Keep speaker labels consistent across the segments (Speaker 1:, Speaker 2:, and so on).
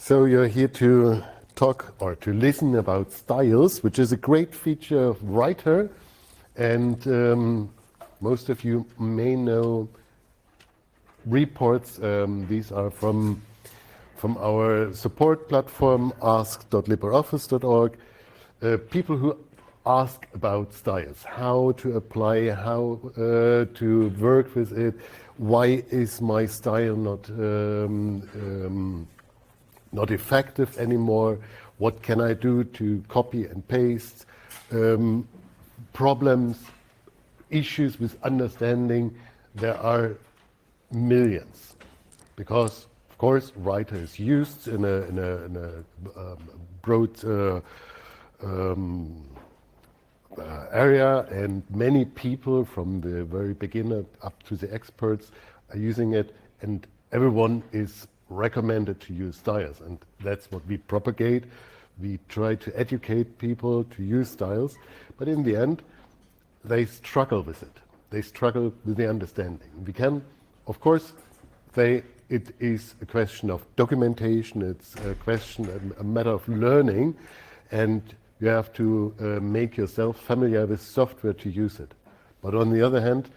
Speaker 1: So you're here to talk or to listen about styles, which is a great feature of Writer. And most of you may know reports. These are from our support platform, ask.libreoffice.org. People who ask about styles, how to apply, how to work with it, why is my style not effective anymore, what can I do to copy and paste, problems, issues with understanding. There are millions, because of course Writer is used in a broad area, and many people from the very beginner up to the experts are using it, and everyone is recommended to use styles, and that's what we propagate. We try to educate people to use styles, but in the end they struggle with it. They struggle with the understanding. We can, of course, say it is a question of documentation, it's a question, a matter of learning, and you have to make yourself familiar with software to use it. But on the other hand,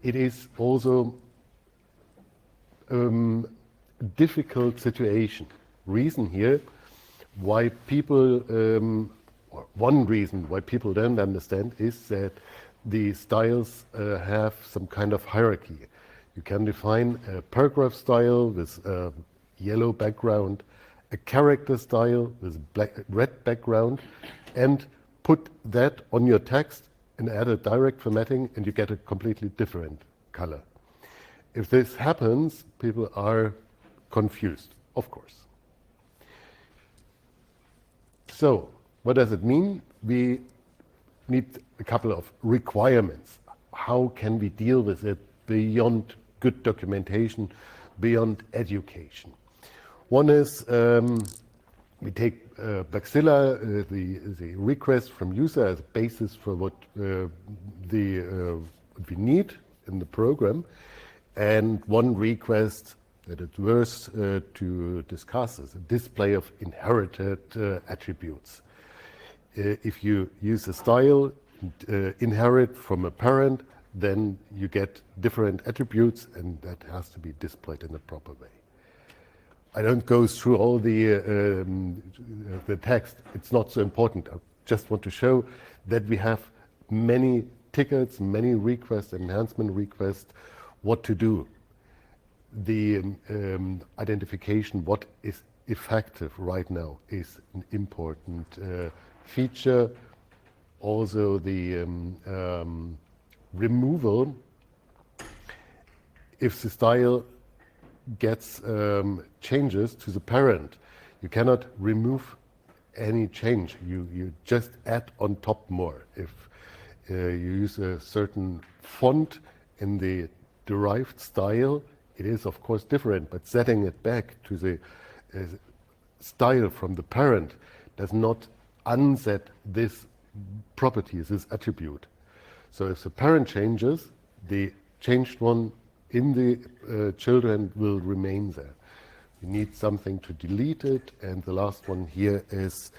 Speaker 1: it is also difficult situation. Reason here why people, or one reason why people don't understand is that the styles have some kind of hierarchy. You can define a paragraph style with a yellow background, a character style with red background, and put that on your text and add a direct formatting, and you get a completely different color. If this happens, people are confused, of course. So, what does it mean? We need a couple of requirements. How can we deal with it beyond good documentation, beyond education? One is we take Baxilla, the request from user, as a basis for what we need in the program, and one request that it's worth to discuss is a display of inherited attributes. If you use a style, inherit from a parent, then you get different attributes, and that has to be displayed in a proper way. I don't go through all the text. It's not so important. I just want to show that we have many tickets, many requests, enhancement requests, what to do. The identification, what is effective right now, is an important feature. Also the removal, if the style gets changes to the parent, you cannot remove any change. You just add on top more. If you use a certain font in the derived style, it is of course different, but setting it back to the style from the parent does not unset this property, this attribute. So if the parent changes, the changed one in the children will remain there. You need something to delete it, and the last one here is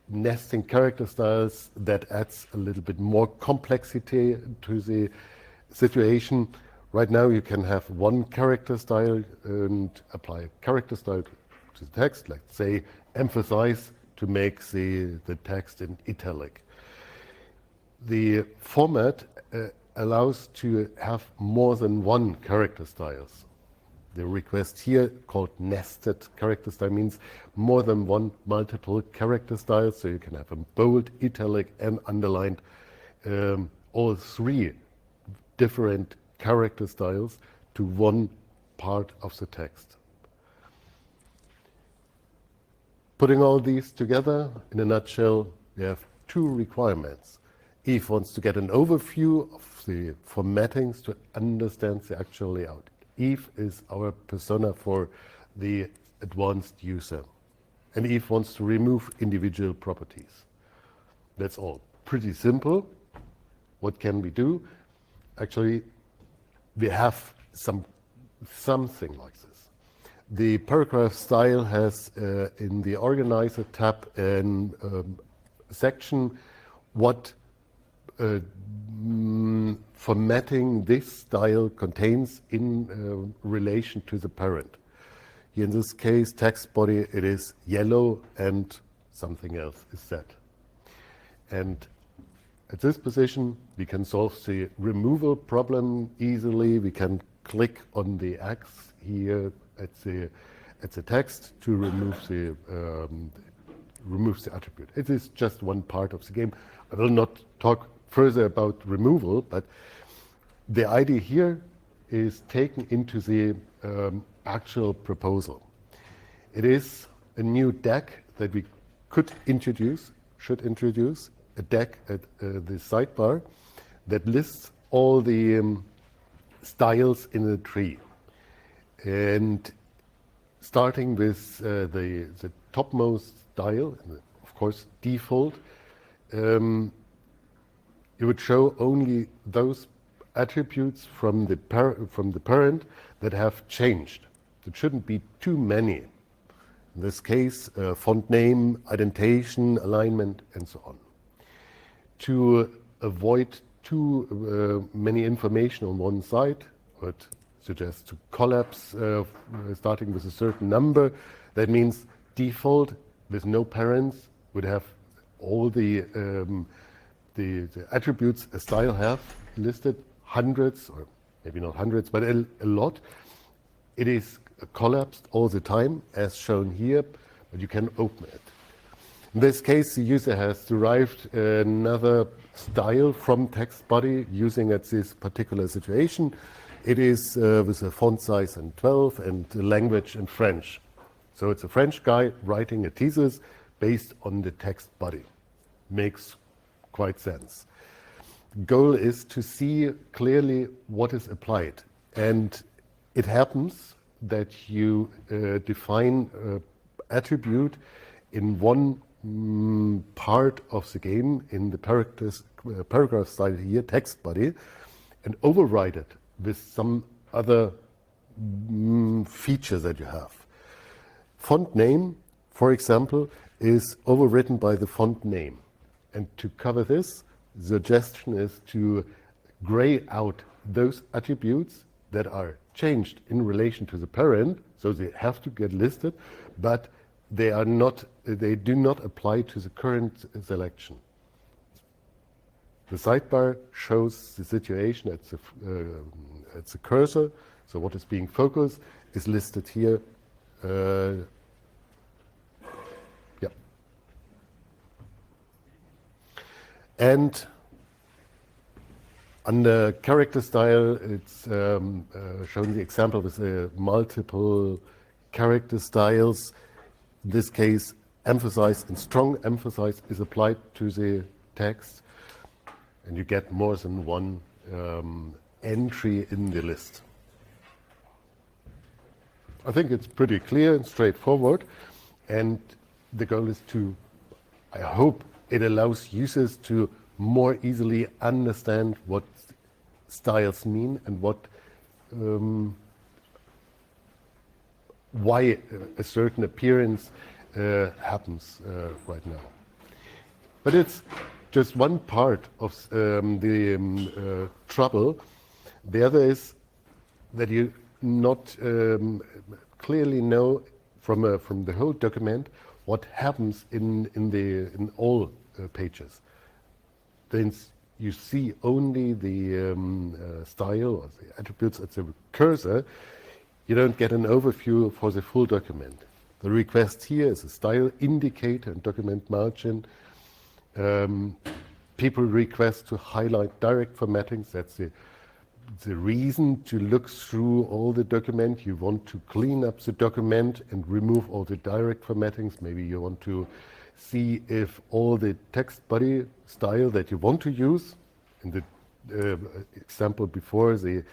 Speaker 1: nesting character styles. That adds a little bit more complexity to the situation. Right now you can have one character style and apply a character style to the text, like say emphasize, to make the text in italic. The format allows to have more than one character styles. The request here, called nested character style, means more than one multiple character styles, so you can have a bold, italic, and underlined, all three different character styles to one part of the text. Putting all these together, in a nutshell, we have two requirements. Eve wants to get an overview of the formattings to understand the actual layout. Eve is our persona for the advanced user. And Eve wants to remove individual properties. That's all. Pretty simple. What can we do? Actually, we have something like this. The paragraph style has in the organizer tab an section what formatting this style contains in relation to the parent. Here in this case, text body, it is yellow and something else is set. And at this position, we can solve the removal problem easily. We can click on the X here at the text to remove the attribute. It is just one part of the game. I will not talk further about removal, but the idea here is taken into the actual proposal. It is a new deck that we should introduce, a deck at the sidebar that lists all the styles in the tree. And starting with the topmost style, of course default, it would show only those attributes from the parent that have changed. It shouldn't be too many. In this case, font name, indentation, alignment, and so on. To avoid too many information on one side, I would suggest to collapse starting with a certain number. That means default with no parents would have all the attributes a style have listed, hundreds, or maybe not hundreds, but a lot. It is collapsed all the time, as shown here, but you can open it. In this case, the user has derived another style from text body using at this particular situation. It is with a font size in 12 and the language in French. So it's a French guy writing a thesis based on the text body. Makes quite sense. The goal is to see clearly what is applied. And it happens that you define attribute in one part of the game in the paragraph style here, text body, and override it with some other feature that you have. Font name, for example, is overwritten by the font name. And to cover this, the suggestion is to gray out those attributes that are changed in relation to the parent, so they have to get listed, but they do not apply to the current selection. The sidebar shows the situation at the cursor, so what is being focused is listed here. And under character style, it's shown the example with multiple character styles. In this case, emphasize and strong emphasis is applied to the text, and you get more than one entry in the list. I think it's pretty clear and straightforward, and the goal is to, I hope it allows users to more easily understand what styles mean and what why a certain appearance happens right now. But it's just one part of the trouble. The other is that you not clearly know from the whole document what happens in all pages. Then you see only the style or the attributes at the cursor. You don't get an overview for the full document. The request here is a style indicator and document margin. People request to highlight direct formattings. That's the reason to look through all the document. You want to clean up the document and remove all the direct formattings. Maybe you want to see if all the text body style that you want to use, in the example before, the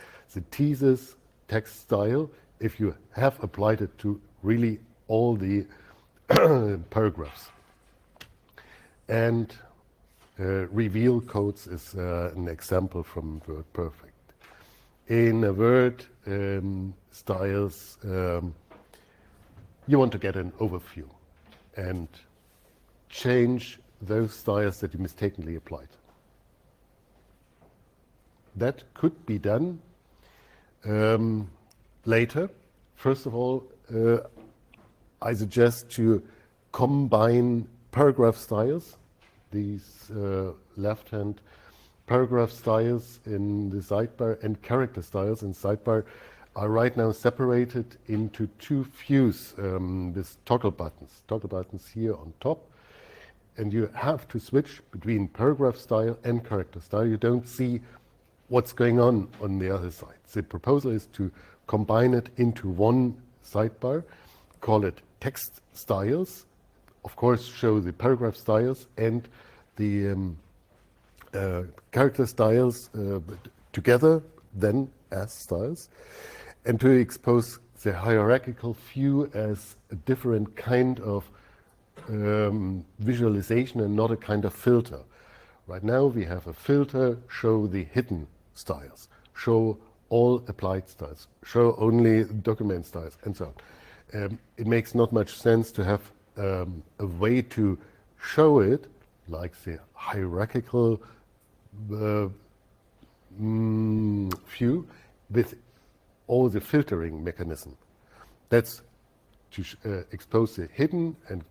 Speaker 1: thesis text style, if you have applied it to really all the paragraphs. And reveal codes is an example from WordPerfect. In Word, styles you want to get an overview and change those styles that you mistakenly applied. That could be done later. First of all, I suggest to combine paragraph styles, these left-hand paragraph styles in the sidebar and character styles in sidebar are right now separated into two views with toggle buttons here on top. And you have to switch between paragraph style and character style. You don't see what's going on the other side. The proposal is to combine it into one sidebar, call it text styles, of course show the paragraph styles and the character styles together then as styles, and to expose the hierarchical view as a different kind of visualization and not a kind of filter. Right now we have a filter, show the hidden styles, show all applied styles, show only document styles, and so on. It makes not much sense to have a way to show it like the hierarchical view with all the filtering mechanism. That's to expose the hidden and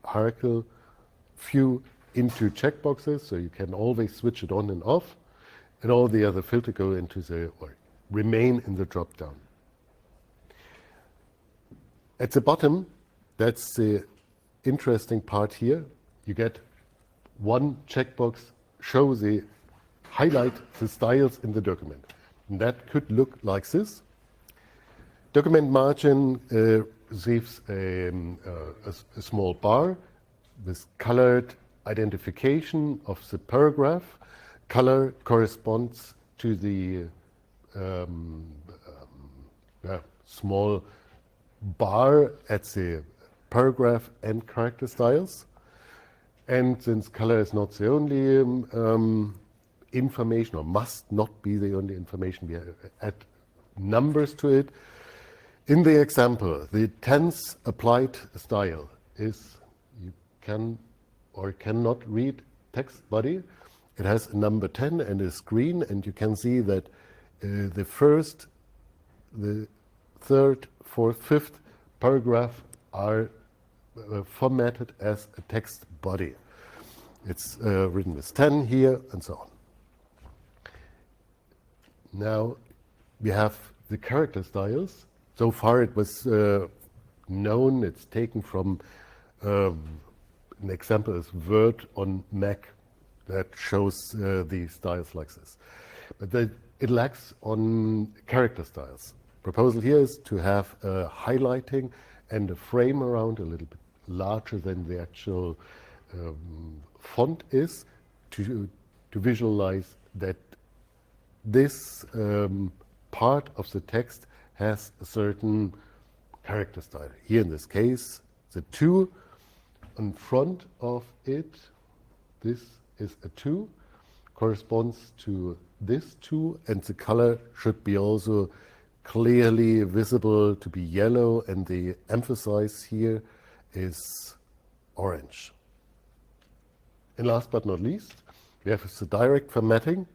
Speaker 1: hierarchical view into checkboxes, so you can always switch it on and off, and all the other filter go into the, or remain in the drop down. At the bottom, that's the interesting part here. You get one checkbox, show the, highlight the styles in the document. And that could look like this. Document margin receives a small bar with colored identification of the paragraph. Color corresponds to the small bar at the paragraph and character styles. And since color is not the only information, or must not be the only information, we add numbers to it. In the example, the tense applied style is you can or cannot read text body. It has a number 10 and is green, and you can see that the first, the third, fourth, fifth paragraph are formatted as a text body. It's written with 10 here and so on. Now we have the character styles. So far it was known, it's taken from an example is Word on Mac that shows the styles like this. But it lacks on character styles. Proposal here is to have a highlighting and a frame around a little bit larger than the actual font is to visualize that this part of the text has a certain character style. Here in this case, the 2 in front of it, this is a 2, corresponds to this 2, and the color should be also clearly visible to be yellow, and the emphasis here is orange. And last but not least, we have the direct formatting.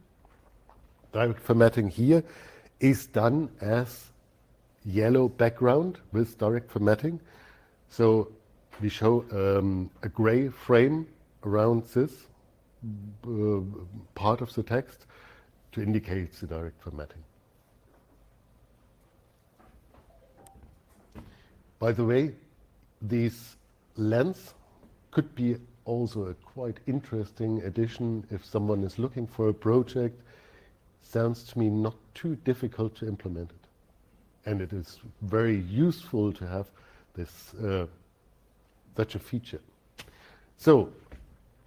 Speaker 1: Direct formatting here is done as yellow background with direct formatting. So we show a gray frame around this part of the text to indicate the direct formatting. By the way, these lengths could be also a quite interesting addition if someone is looking for a project. Sounds to me not too difficult to implement it. And it is very useful to have this such a feature. So,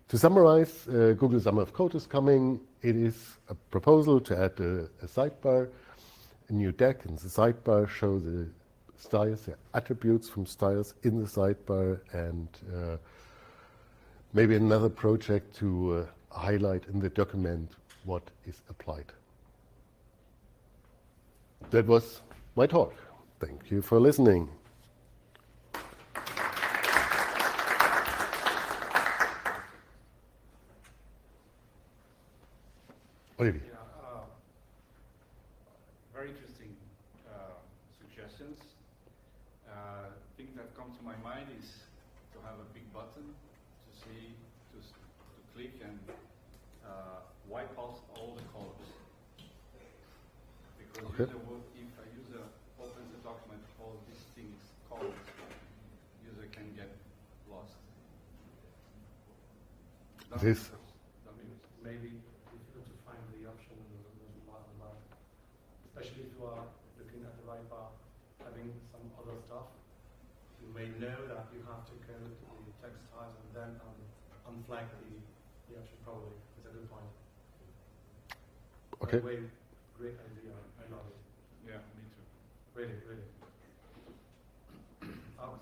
Speaker 1: to summarize, Google Summer of Code is coming. It is a proposal to add a sidebar, a new deck in the sidebar, show the styles, the attributes from styles in the sidebar, and maybe another project to highlight in the document what is applied. That was my talk. Thank you for listening. Olivier.
Speaker 2: Yeah, very interesting suggestions. Thing that comes to my mind is to have a big button to see, to click and wipe out all the colors. Because
Speaker 1: Okay.
Speaker 2: if a user opens the document, all these things, colors, user can get lost.
Speaker 1: This.
Speaker 3: Maybe difficult to find the option on the bar, especially if you are looking at the right bar, having some other stuff. You may know that you have to go to the text styles and then unflag the option probably. It's a good point.
Speaker 1: Okay.
Speaker 3: By the way, great idea. I love it.
Speaker 2: Yeah, me too.
Speaker 3: Really, really.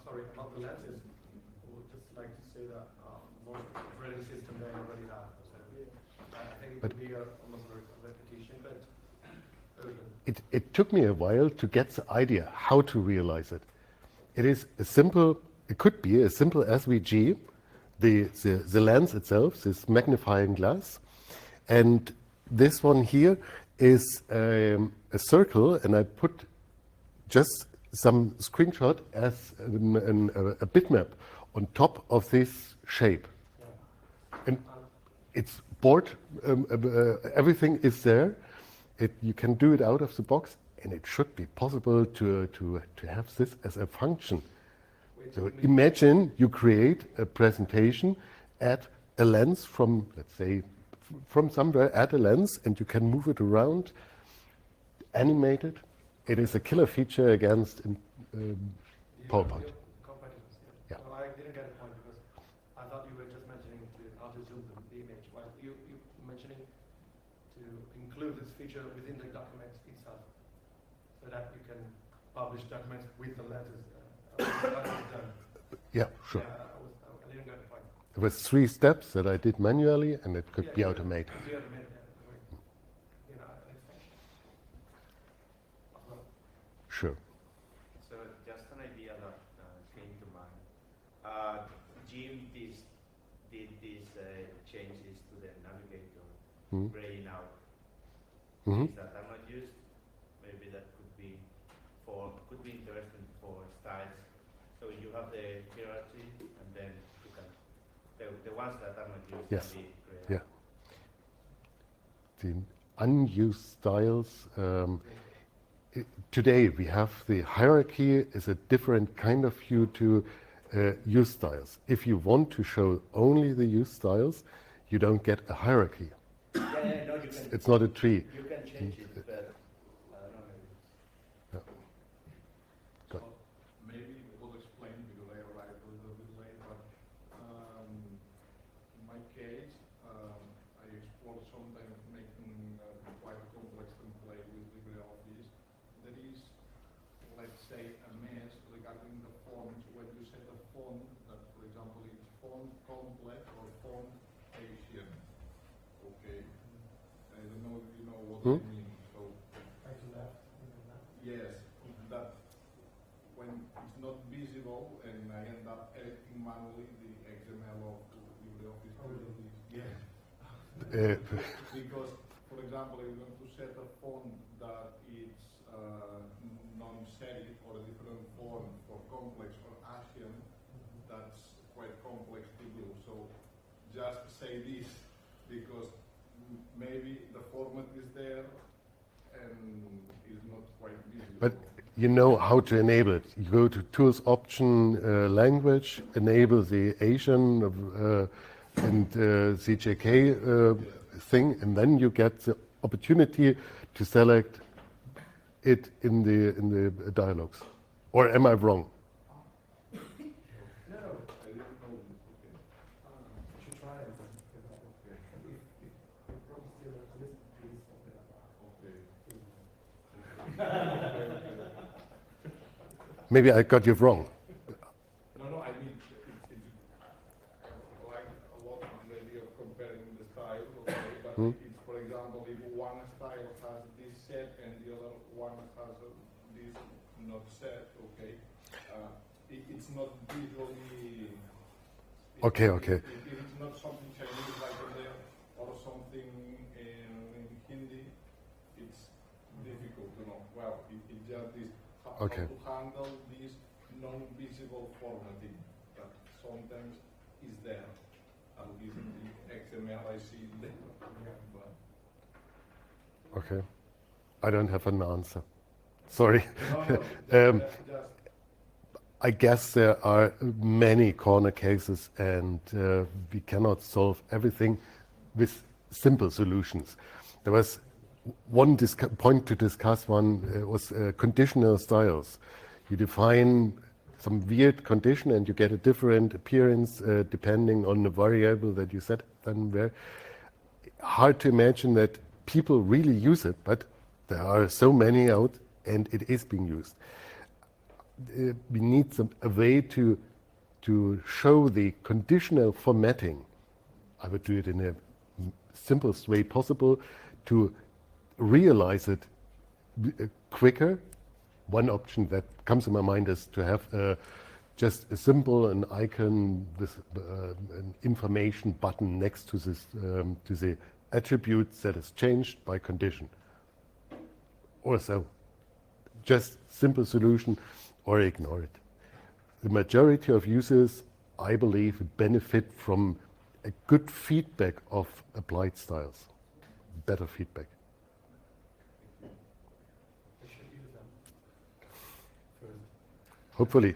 Speaker 3: Sorry, about the lenses. I would just like to say that most operating system they already have. So I think it would be almost a repetition, but open.
Speaker 1: It took me a while to get the idea how to realize it. It is a simple, it could be a simple SVG, the lens itself, this magnifying glass. And this one here is a circle, and I put just some screenshot as a bitmap on top of this shape.
Speaker 3: Yeah.
Speaker 1: And it's board, everything is there. You can do it out of the box, and it should be possible to have this as a function. So imagine you create a presentation, add a lens from, let's say, from somewhere, add a lens, and you can move it around, animate it. It is a killer feature against PowerPoint. Yeah.
Speaker 3: Well, I didn't get the point because I thought you were just mentioning how to zoom the image. Well, you mentioning to include this feature within the document itself, so that you can publish documents with the lenses.
Speaker 1: Yeah, sure.
Speaker 3: Yeah, I didn't get the point.
Speaker 1: It was 3 steps that I did manually, and it could be
Speaker 3: Yeah,
Speaker 1: automated.
Speaker 3: yeah, you know,
Speaker 1: Sure.
Speaker 4: So just an idea that came to mind. Jim did these changes to the navigator, graying out.
Speaker 1: Mm-hmm.
Speaker 4: Things that are not used, maybe that could be interesting for styles. So you have the hierarchy, and then you can the ones that are not used
Speaker 1: Yes.
Speaker 4: can be grayed
Speaker 1: Yeah.
Speaker 4: out.
Speaker 1: The unused styles. Today we have the hierarchy is a different kind of view to use styles. If you want to show only the use styles, you don't get a hierarchy.
Speaker 4: Yeah, no, you can.
Speaker 1: It's not a tree.
Speaker 4: You can change it, but I don't know.
Speaker 1: Go.
Speaker 5: Maybe it will explain because I arrived a little bit late, but in my case, I explored sometimes making quite a complex template with LibreOffice. There is, let's say, a mess regarding the fonts when you set a font that, for example, is font complex or font Asian. Okay, I don't know if you know what I mean. So
Speaker 3: right to left.
Speaker 5: yes, that when it's not visible and I end up editing manually the XML of LibreOffice. Yeah. Because, for example, if you want to set a font that is non-serif or a different font for complex or Asian, that's quite complex to do. So just say this because maybe the format is there and is not quite visible.
Speaker 1: But you know how to enable it. You go to Tools Option Language, enable the Asian and CJK thing, and then you get the opportunity to select it in the dialogues. Or am I wrong?
Speaker 3: No,
Speaker 5: I didn't know this.
Speaker 3: you should try it. If probably still a list, please.
Speaker 1: Maybe I got you wrong.
Speaker 5: No, I mean, it's like a lot of the idea of comparing the styles, okay, but it's, for example, if one style has this set and the other one has this not set, okay, it's not visually...
Speaker 1: Okay.
Speaker 5: If it's not something Chinese like in there, or something in
Speaker 1: Okay.
Speaker 5: how to handle this non-visible formatting that sometimes is there. At least in the XML I see there. But
Speaker 1: Okay. I don't have an answer. Sorry.
Speaker 5: no,
Speaker 1: Um,
Speaker 5: just
Speaker 1: I guess there are many corner cases, and we cannot solve everything with simple solutions. There was one point to discuss. One was conditional styles. You define some weird condition, and you get a different appearance depending on the variable that you set. Then there, hard to imagine that people really use it, but there are so many out, and it is being used. We need a way to show the conditional formatting. I would do it in the simplest way possible to realize it quicker. One option that comes to my mind is to have just a simple an icon with an information button next to this to the attributes that is changed by condition. Or so, just simple solution, or ignore it. The majority of users, I believe, benefit from a good feedback of applied styles, better feedback.
Speaker 3: I should use them first.
Speaker 1: Hopefully.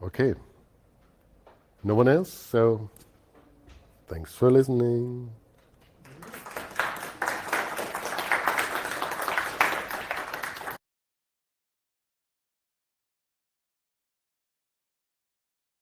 Speaker 1: Okay. No one else? So, thanks for listening.